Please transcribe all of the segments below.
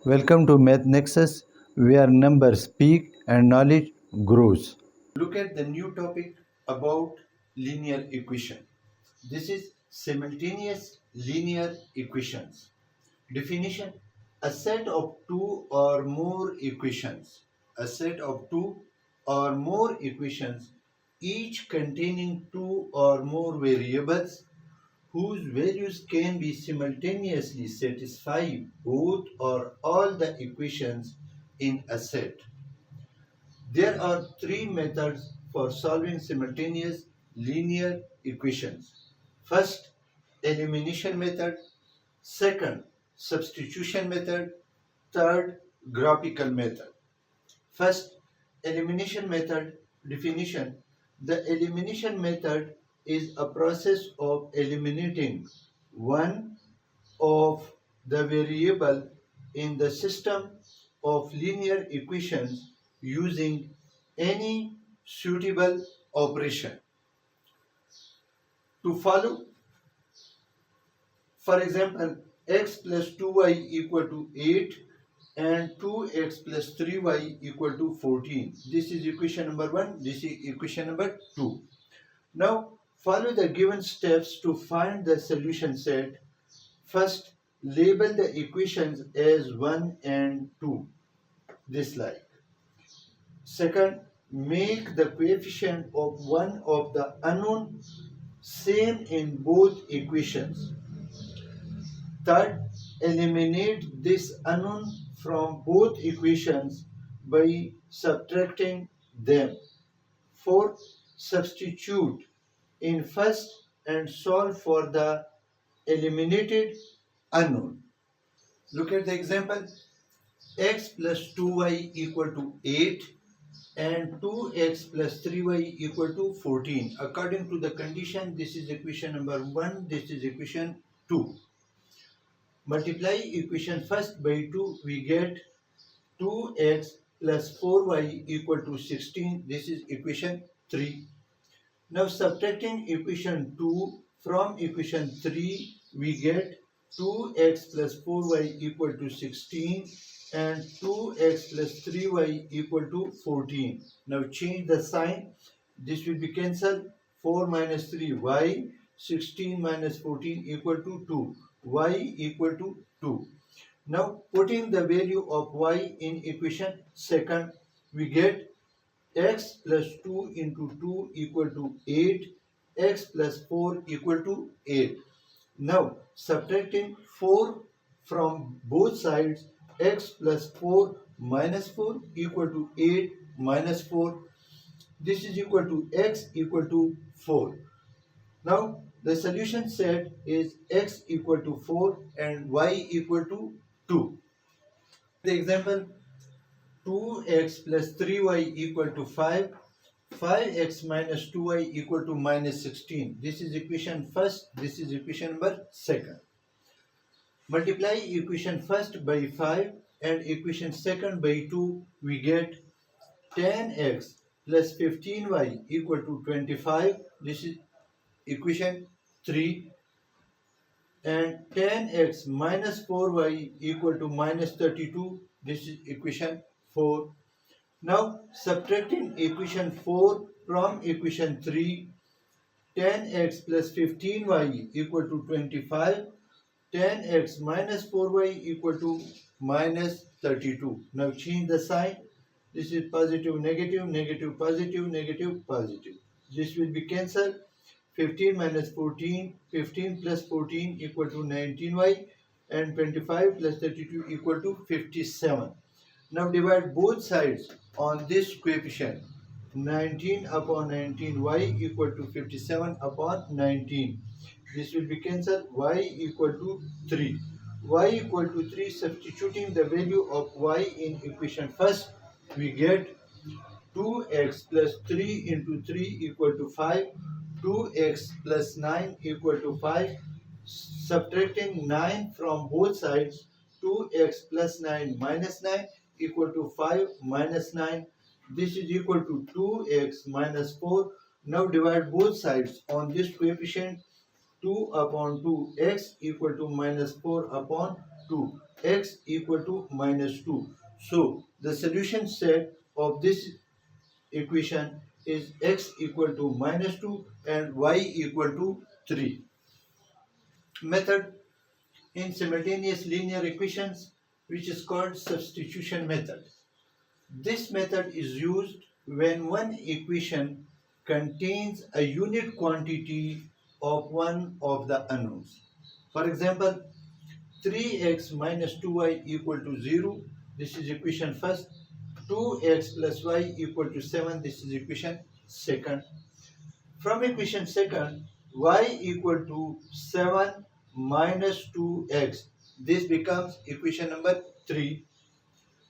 Welcome to Math Nexus, where numbers speak and knowledge grows. Look at the new topic about linear equation. This is simultaneous linear equations. Definition: a set of two or more equations. A set of two or more equations, each containing two or more variables whose values can be simultaneously satisfy both or all the equations in a set. There are three methods for solving simultaneous linear equations. First, elimination method. Second, substitution method. Third, graphical method. First, elimination method definition. The elimination method is a process of eliminating one of the variable in the system of linear equations using any suitable operation. To follow, for example, x plus 2y equal to 8 and 2x plus 3y equal to 14. This is equation number 1, this is equation number 2. Now, follow the given steps to find the solution set. First, label the equations as 1 and 2, this like. Second, make the coefficient of one of the unknown same in both equations. Third, eliminate this unknown from both equations by subtracting them. Fourth, substitute in first and solve for the eliminated unknown. Look at the example. X plus 2y equal to 8 and 2x plus 3y equal to 14. According to the condition, this is equation number 1, this is equation 2. Multiply equation first by 2, we get 2x plus 4y equal to 16. This is equation 3. Now subtracting equation 2 from equation 3, we get 2x plus 4y equal to 16 and 2x plus 3y equal to 14. Now change the sign. This will be cancelled. 4 minus 3y, 16 minus 14 equal to 2. Y equal to 2. Now putting the value of y in equation second, we get x plus 2 into 2 equal to 8, x plus 4 equal to 8. Now subtracting 4 from both sides, x plus 4 minus 4 equal to 8 minus 4. This is equal to x equal to 4. Now the solution set is x equal to 4 and y equal to 2. The example, 2x plus 3y equal to 5, 5x minus 2y equal to minus 16. This is equation first, this is equation number second. Multiply equation first by 5 and equation second by 2, we get 10x plus 15y equal to 25. This is equation 3. And 10x minus 4y equal to minus 32. This is equation 4. Now subtracting equation 4 from equation 3, 10x plus 15y equal to 25, 10x minus 4y equal to minus 32. Now change the sign. This is positive, negative, negative, positive, negative, positive. This will be cancelled. 15 minus 14, 15 plus 14 equal to 19y and 25 plus 32 equal to 57. Now divide both sides on this coefficient. 19 upon 19y equal to 57 upon 19. This will be cancelled. Y equal to 3. Y equal to 3, substituting the value of y in equation first, we get 2x plus 3 into 3 equal to 5. 2x plus 9 equal to 5. Subtracting 9 from both sides, 2x plus 9 minus 9 equal to 5 minus 9. This is equal to 2x minus 4. Now divide both sides on this coefficient. 2 upon 2, x equal to minus 4 upon 2. x equal to minus 2. So the solution set of this equation is x equal to minus 2 and y equal to 3. Method in simultaneous linear equations, which is called substitution method. This method is used when one equation contains a unit quantity of one of the unknowns. For example, 3x minus 2y equal to 0. This is equation first. 2x plus y equal to 7. This is equation second. From equation second, y equal to 7 minus 2x. This becomes equation number 3.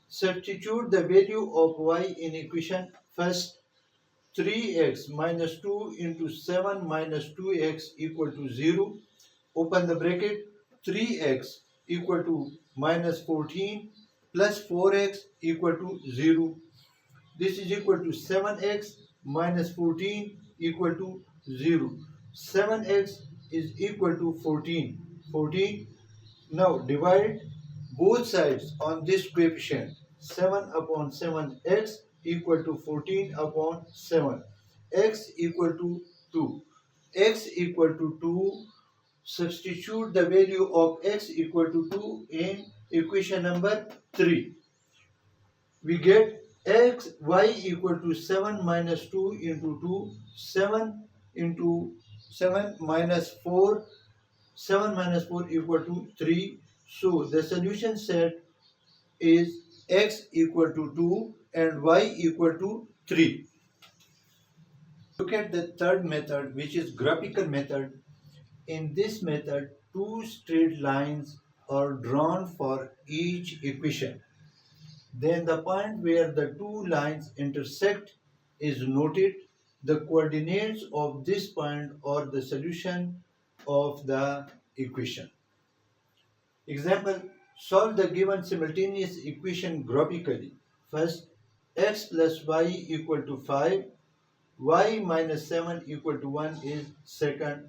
Substitute the value of y in equation first. 3x minus 2 into 7 minus 2x equal to 0. Open the bracket. 3x equal to minus 14 plus 4x equal to 0. This is equal to 7x minus 14 equal to 0. 7x is equal to 14. 14. Now divide both sides on this coefficient. 7 upon 7x equal to 14 upon 7. X equal to 2. X equal to 2. Substitute the value of x equal to 2 in equation number 3. We get x y equal to 7 minus 2 into 2. 7 into 7 minus 4. 7 minus 4 equal to 3. So the solution set is x equal to 2 and y equal to 3. Look at the third method, which is graphical method. In this method, two straight lines are drawn for each equation. Then the point where the two lines intersect is noted. The coordinates of this point are the solution of the equation. Example, solve the given simultaneous equation graphically. First, x plus y equal to 5, y minus 7 equal to 1 is second.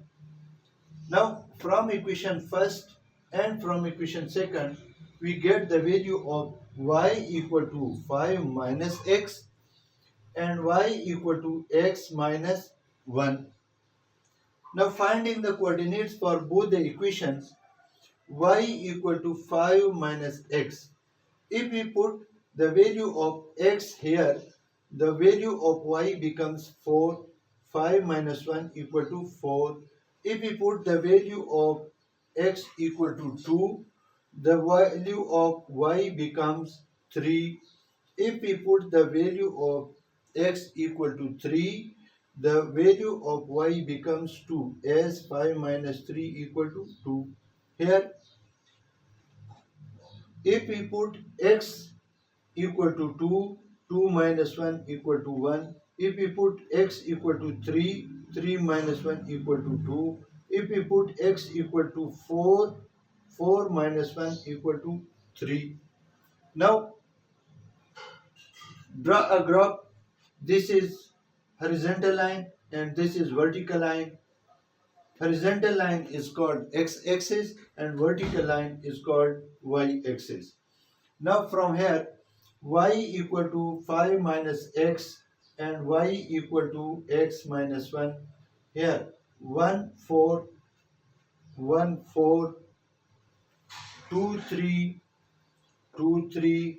Now, from equation first and from equation second, we get the value of y equal to 5 minus x and y equal to x minus 1. Now, finding the coordinates for both the equations, y equal to 5 minus x. If we put the value of x here, the value of y becomes 4. 5 minus 1 equal to 4. If we put the value of x equal to 2, the value of y becomes 3. If we put the value of x equal to 3, the value of y becomes 2, as 5 minus 3 equal to 2. Here, if we put x equal to 2, 2 minus 1 equal to 1. If we put x equal to 3, 3 minus 1 equal to 2. If we put x equal to 4, 4 minus 1 equal to 3. Now, draw a graph. This is horizontal line and this is vertical line. Horizontal line is called x-axis and vertical line is called y-axis. Now from here, y equal to 5 minus x and y equal to x minus 1. Here 1 4, 1 4, 2 3, 2 3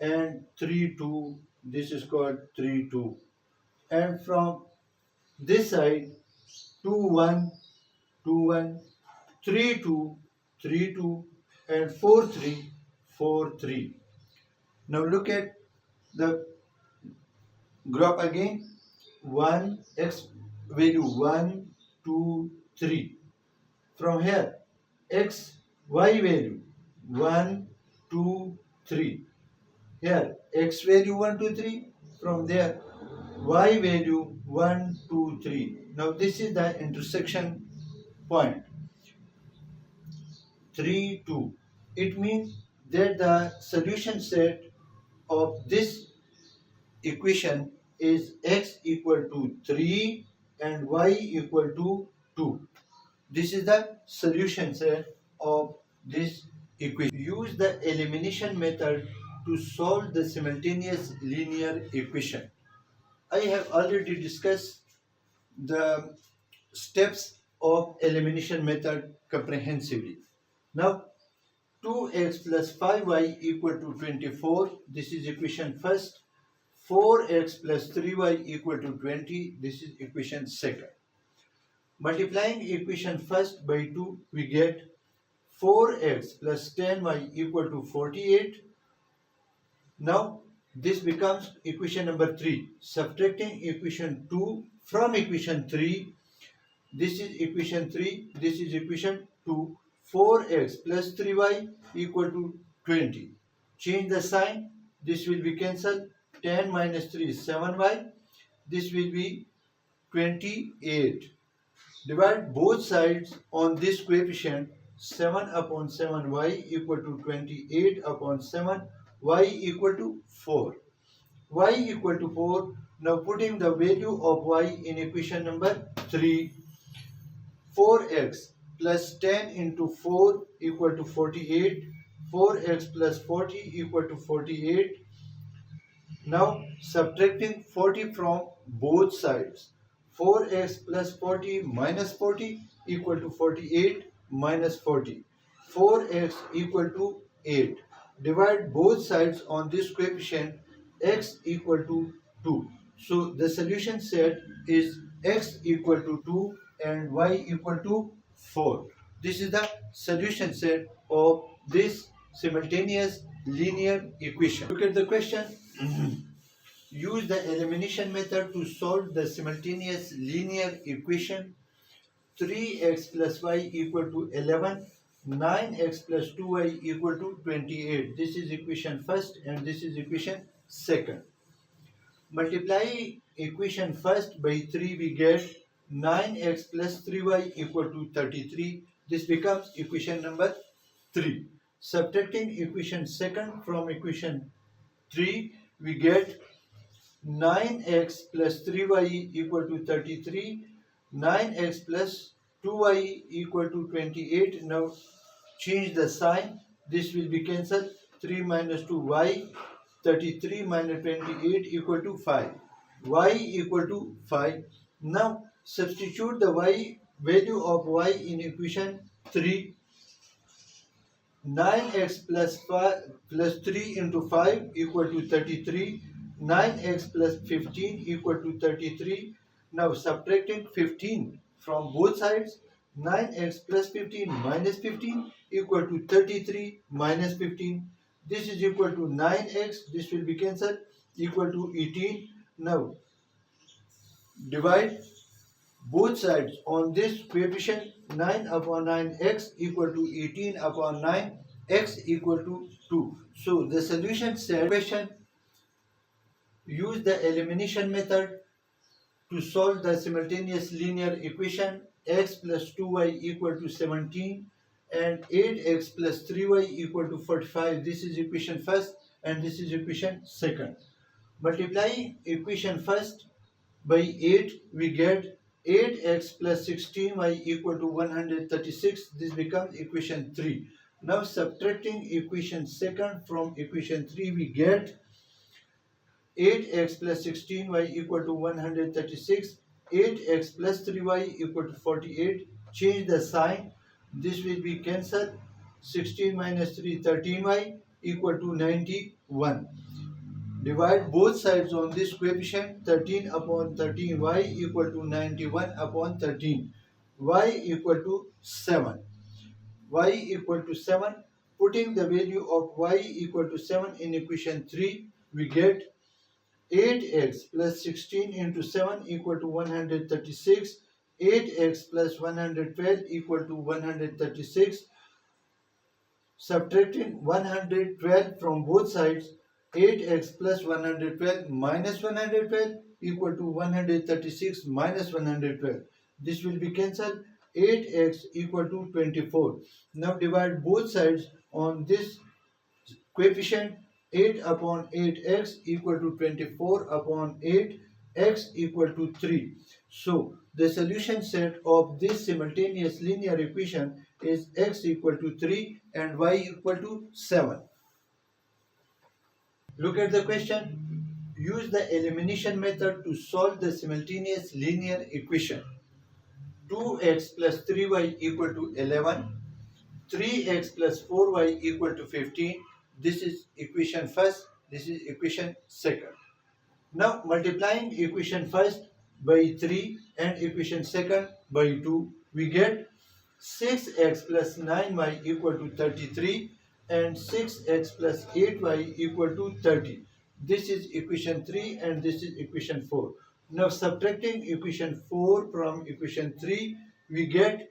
and 3 2. This is called 3 2. And from this side 2 1, 2 1, 3 2, 3 2 and 4 3, 4 3. Now look at the graph again. 1 x value 1 2 3. From here x y value 1 2 3. Here x value 1 2 3. From there y value 1 2 3. Now this is the intersection point 3 2. It means that the solution set of this equation is x equal to 3 and y equal to 2. This is the solution set of this equation. Use the elimination method to solve the simultaneous linear equation. I have already discussed the steps of elimination method comprehensively. Now 2x plus 5y equal to 24. This is equation first. 4x plus 3y equal to 20. This is equation second. Multiplying equation first by 2, we get 4x plus 10y equal to 48. Now this becomes equation number 3. Subtracting equation 2 from equation 3, this is equation 3, this is equation 2. 4x plus 3y equal to 20. Change the sign, this will be cancelled. 10 minus 3 is 7y. This will be 28. Divide both sides on this coefficient. 7 upon 7y equal to 28 upon 7, y equal to 4. Y equal to 4. Now putting the value of y in equation number 3. 4x plus 10 into 4 equal to 48. 4x plus 40 equal to 48. Now subtracting 40 from both sides. 4x plus 40 minus 40 equal to 48 minus 40. 4x equal to 8. Divide both sides on this coefficient. X equal to 2. So the solution set is x equal to 2 and y equal to 4. This is the solution set of this simultaneous linear equation. Look at the question. Use the elimination method to solve the simultaneous linear equation. 3x plus y equal to 11. 9x plus 2y equal to 28. This is equation first and this is equation second. Multiply equation first by 3, we get 9x plus 3y equal to 33. This becomes equation number 3. Subtracting equation second from equation 3, we get 9x plus 3y equal to 33. 9x plus 2y equal to 28. Now change the sign. This will be cancelled. 3 minus 2y. 33 minus 28 equal to 5. Y equal to 5. Now substitute the y value of y in equation 3. 9x plus 5 plus 3 into 5 equal to 33. 9x plus 15 equal to 33. Now subtracting 15 from both sides. 9x plus 15 minus 15 equal to 33 minus 15. This is equal to 9x. This will be cancelled. Equal to 18. Now divide both sides on this coefficient. 9 upon 9x equal to 18 upon 9, x equal to 2. So the solution set question. Use the elimination method to solve the simultaneous linear equation. X plus 2y equal to 17 and 8x plus 3y equal to 45. This is equation first and this is equation second. Multiplying equation first by 8, we get 8x plus 16y equal to 136. This becomes equation 3. Now subtracting equation second from equation 3, we get 8x plus 16y equal to 136. 8x plus 3y equal to 48. Change the sign. This will be cancelled. 16 minus 3, 13y equal to 91. Divide both sides on this coefficient. 13 upon 13y equal to 91 upon 13. Y equal to 7. Y equal to 7. Putting the value of y equal to 7 in equation 3, we get 8x plus 16 into 7 equal to 136. 8x plus 112 equal to 136. Subtracting 112 from both sides. 8x plus 112 minus 112 equal to 136 minus 112. This will be cancelled. 8x equal to 24. Now divide both sides on this coefficient. 8 upon 8x equal to 24 upon 8, x equal to 3. So the solution set of this simultaneous linear equation is x equal to 3 and y equal to 7. Look at the question. Use the elimination method to solve the simultaneous linear equation. 2x plus 3y equal to 11, 3x plus 4y equal to 15. This is equation first, this is equation second. Now multiplying equation first by 3 and equation second by 2, we get 6x plus 9y equal to 33 and 6x plus 8y equal to 30. This is equation 3 and this is equation 4. Now subtracting equation 4 from equation 3, we get,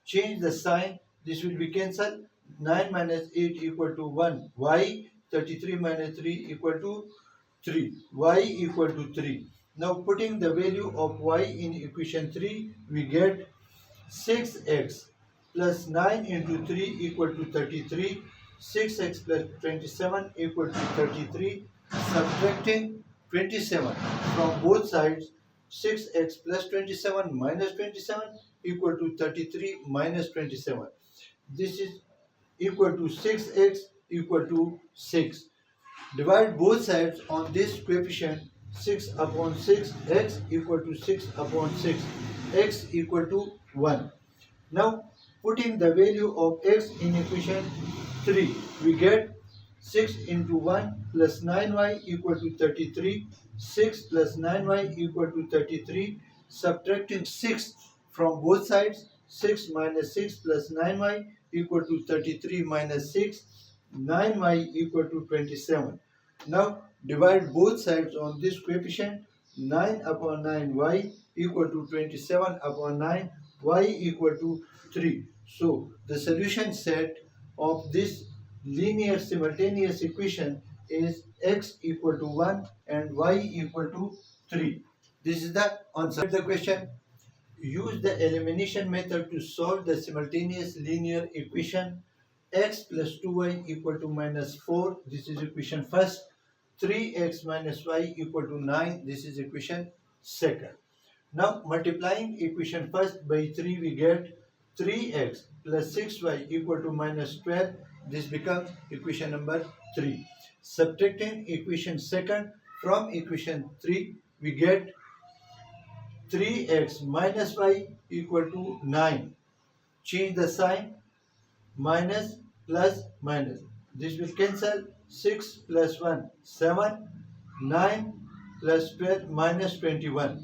change the sign, this will be cancelled. 9 minus 8 equal to 1, y, 33 minus 3 equal to 3, y equal to 3. Now putting the value of y in equation 3, we get 6x plus 9 into 3 equal to 33, 6x plus 27 equal to 33, subtracting 27 from both sides, 6x plus 27 minus 27 equal to 33 minus 27. This is equal to 6x equal to 6. Divide both sides on this coefficient, 6 upon 6, x equal to 6 upon 6, x equal to 1. Now putting the value of x in equation 3, we get 6 into 1 plus 9y equal to 33, 6 plus 9y equal to 33, subtracting 6 from both sides, 6 minus 6 plus 9y equal to 33 minus 6, 9y equal to 27. Now divide both sides on this coefficient, 9 upon 9y equal to 27 upon 9, y equal to 3. So the solution set of this linear simultaneous equation is x equal to 1 and y equal to 3. This is the answer. The question. Use the elimination method to solve the simultaneous linear equation x plus 2y equal to minus 4. This is equation first. 3x minus y equal to 9. This is equation second. Now multiplying equation first by 3, we get 3x plus 6y equal to minus 12. This becomes equation number 3. Subtracting equation second from equation 3, we get 3x minus y equal to 9. Change the sign, minus plus minus. This will cancel. 6 plus 1, 7, 9 plus 12 minus 21.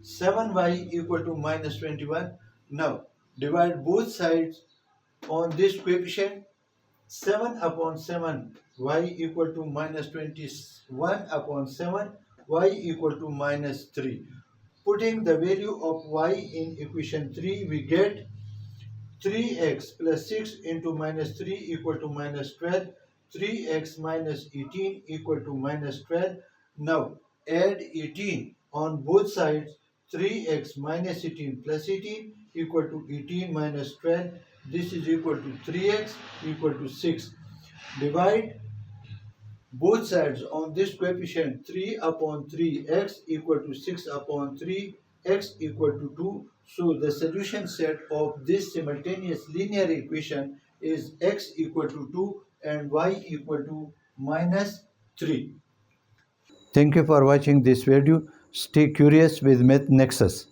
7y equal to minus 21. Now divide both sides on this coefficient, 7 upon 7 y equal to minus 21 upon 7 y equal to minus 3. Putting the value of y in equation 3, we get 3x plus 6 into minus 3 equal to minus 12, 3x minus 18 equal to minus 12. Now add 18 on both sides, 3x minus 18 plus 18 equal to 18 minus 12. This is equal to 3x equal to 6. Divide both sides on this coefficient, 3 upon 3, x equal to 6 upon 3, x equal to 2. So the solution set of this simultaneous linear equation is x equal to 2 and y equal to minus 3. Thank you for watching this video. Stay curious with Math Nexus.